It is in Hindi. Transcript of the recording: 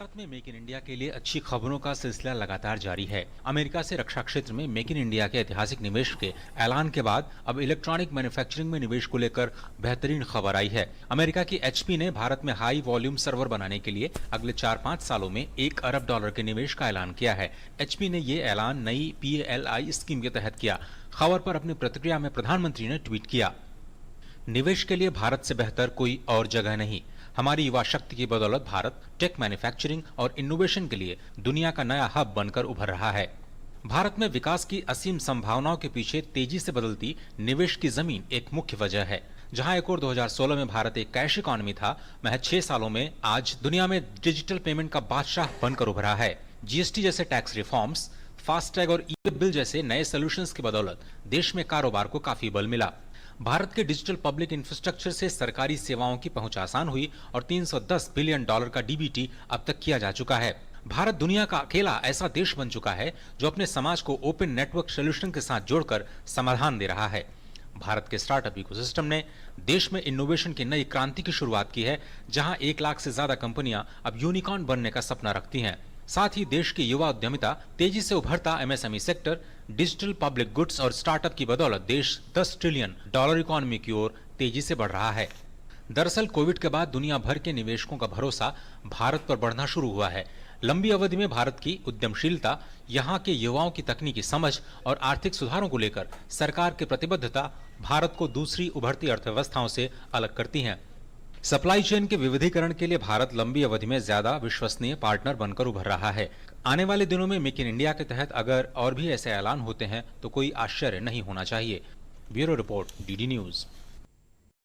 भारत में मेक इन इंडिया के लिए अच्छी खबरों का सिलसिला लगातार जारी है। अमेरिका से रक्षा क्षेत्र में मेक इन इंडिया के ऐतिहासिक निवेश के ऐलान के बाद अब इलेक्ट्रॉनिक मैन्युफैक्चरिंग में निवेश को लेकर बेहतरीन खबर आई है। अमेरिका की HP ने भारत में हाई वॉल्यूम सर्वर बनाने के लिए अगले 4-5 सालों में $1 अरब के निवेश का ऐलान किया है। HP ने ये ऐलान नई PLI स्कीम के तहत किया। खबर पर अपनी प्रतिक्रिया में प्रधानमंत्री ने ट्वीट किया, निवेश के लिए भारत से बेहतर कोई और जगह नहीं। हमारी युवा शक्ति की बदौलत भारत टेक मैन्युफैक्चरिंग और इनोवेशन के लिए दुनिया का नया हब बनकर उभर रहा है। भारत में विकास की असीम संभावनाओं के पीछे तेजी से बदलती निवेश की जमीन एक मुख्य वजह है। जहां एक और 2016 में भारत एक कैश इकोनॉमी था, महज 6 सालों में आज दुनिया में डिजिटल पेमेंट का बादशाह बनकर उभरा है। GST जैसे टैक्स रिफॉर्म्स, फास्टैग और ई-वे बिल जैसे नए सोल्यूशंस की बदौलत देश में कारोबार को काफी बल मिला। भारत के डिजिटल पब्लिक इंफ्रास्ट्रक्चर से सरकारी सेवाओं की पहुंच आसान हुई और $310 बिलियन का DBT अब तक किया जा चुका है। भारत दुनिया का अकेला ऐसा देश बन चुका है जो अपने समाज को ओपन नेटवर्क सोल्यूशन के साथ जोड़कर समाधान दे रहा है। भारत के स्टार्टअप इकोसिस्टम ने देश में इनोवेशन की नई क्रांति की शुरुआत की है, जहां 1 लाख से ज्यादा कंपनियां अब यूनिकॉर्न बनने का सपना रखती हैं। साथ ही देश की युवा उद्यमिता, तेजी से उभरता MSME sector, digital public goods और स्टार्टअप की बदौलत देश $10 ट्रिलियन इकोनॉमी की ओर तेजी से बढ़ रहा है। दरअसल कोविड के बाद दुनिया भर के निवेशकों का भरोसा भारत पर बढ़ना शुरू हुआ है। लंबी अवधि में भारत की उद्यमशीलता, यहाँ के युवाओं की तकनीकी समझ और आर्थिक सुधारों को लेकर सरकार की प्रतिबद्धता भारत को दूसरी उभरती अर्थव्यवस्थाओं से अलग करती है। सप्लाई चेन के विविधीकरण के लिए भारत लंबी अवधि में ज्यादा विश्वसनीय पार्टनर बनकर उभर रहा है। आने वाले दिनों में मेक इन इंडिया के तहत अगर और भी ऐसे ऐलान होते हैं तो कोई आश्चर्य नहीं होना चाहिए। Bureau report, DD news.